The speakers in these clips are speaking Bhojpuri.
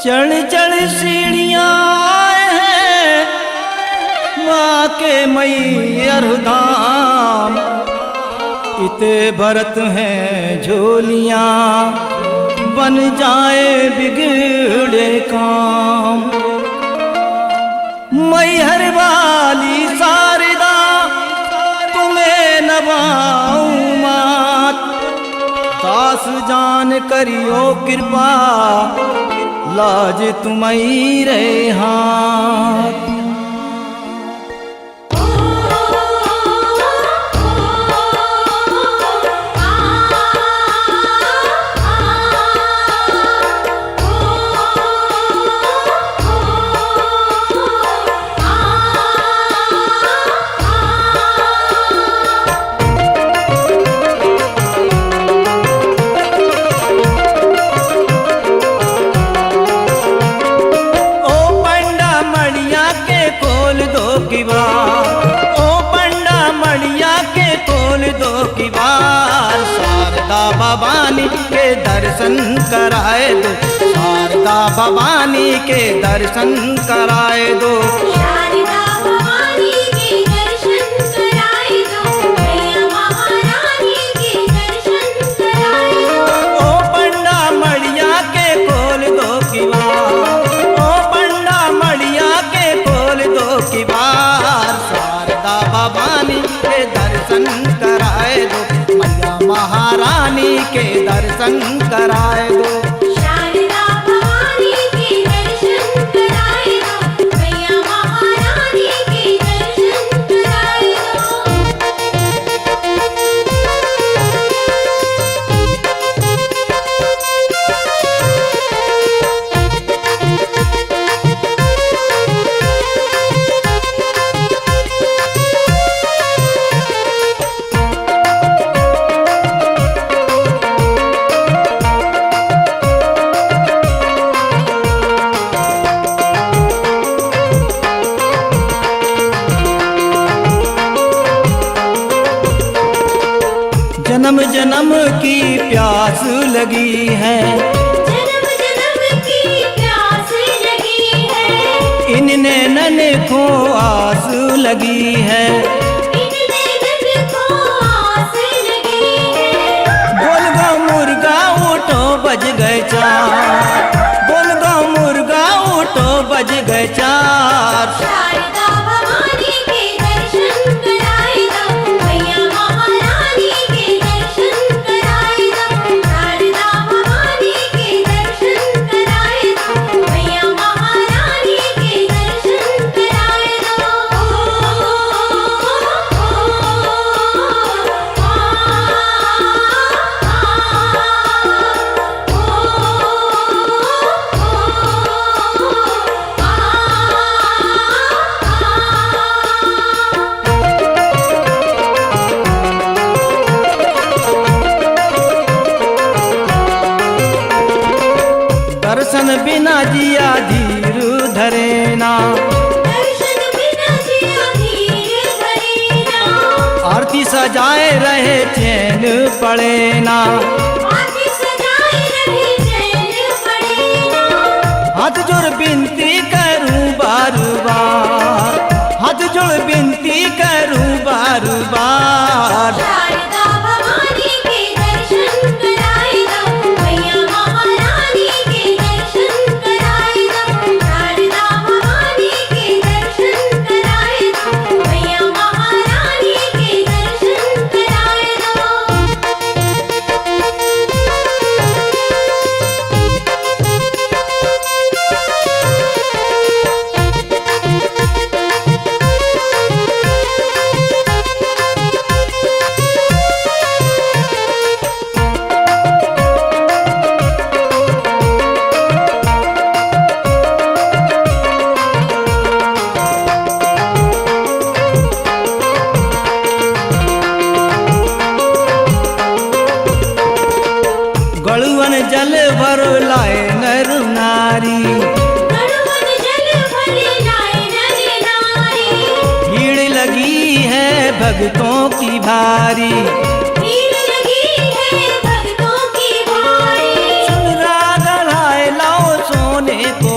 चढ़ चढ़ सीढ़ियाँ हैं माँ के मैहर धाम, इते भरत हैं झोलियाँ बन जाए बिगड़े काम। मैहर वाली शारदा तुम्हें नवाऊं मात, दास जान करियो कृपा लाज तुम्हारे हाथ। शारदा भवानी के दर्शन कराए दो, शारदा भवानी के दर्शन कराए दो, शारदा भवानी के दर्शन कराए दो, मैया महारानी के दर्शन कराए दो। ओ पंडा मड़िया के खोल दो किवाड़, ओ पंडा मड़िया के खोल दो किवाड़, शारदा भवानी के दर्शन कराए दो, मैया महारानी के दर्शन कराए दो, शारदा भवानी के दर्शन कराए दो, मैया महारानी के दर्शन कराए जन्म जन्म की प्यास लगी है, जन्म जन्म की प्यास लगी है, इन नैनन को आस लगी है, इन नैनन को आस लगी है। बोल गो मुर्गा उठो बज गए चार, बोल गो मुर्गा उठो बज गए चार, शारदा भवानी के दर्शन कराए दो, मैया महारानी के दर्शन कराए दो, शारदा भवानी के दर्शन कराए दो, मैया महारानी के दर्शन कराए दर्शन बिना जिया धीर धरे ना, दर्शन बिना जिया धीर धरे ना, आरती सजाए रहे चैन पड़े ना, आरती सजाए रहे चैन पड़े ना। हाथ जोड़ बिनती करूं बार बार, हाथ जोड़ बिनती करूं बार बार, शारदा भवानी के दर्शन कराए दो, मैया महारानी के दर्शन कराए दो, शारदा भवानी के दर्शन कराए दो, मैया महारानी के दर्शन कराए गड़ुअन जल भर लाए नर नारी, गड़ुअन जल भर लाए नर नारी, भीड़ लगी है भक्तों की भारी, भीड़ लगी है भक्तों की भारी। सुन राग लाए लाओ सोने को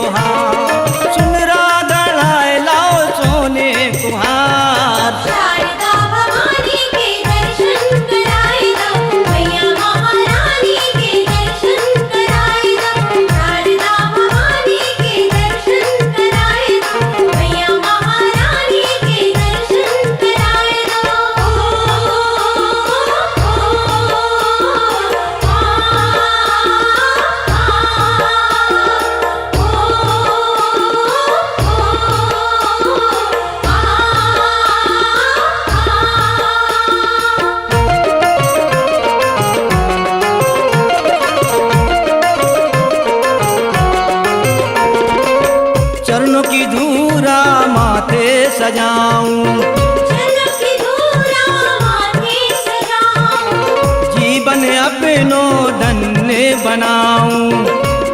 की धूरा माथे सजाऊं, जनक की धूरा माथे सजाऊं, जीवन अपनो धन्य बनाऊं।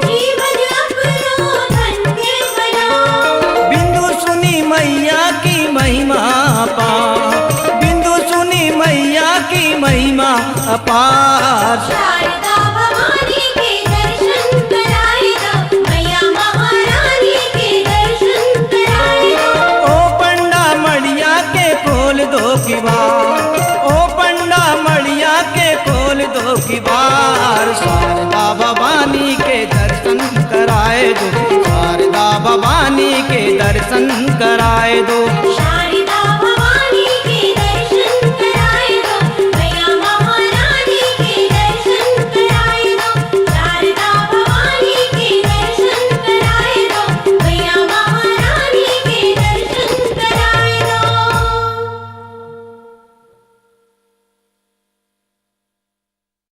जीवन अपनो धन्य बनाऊं। बिंदु सुनी मैया की महिमा अपार, बिंदु सुनी मैया की महिमा अपार। शारदा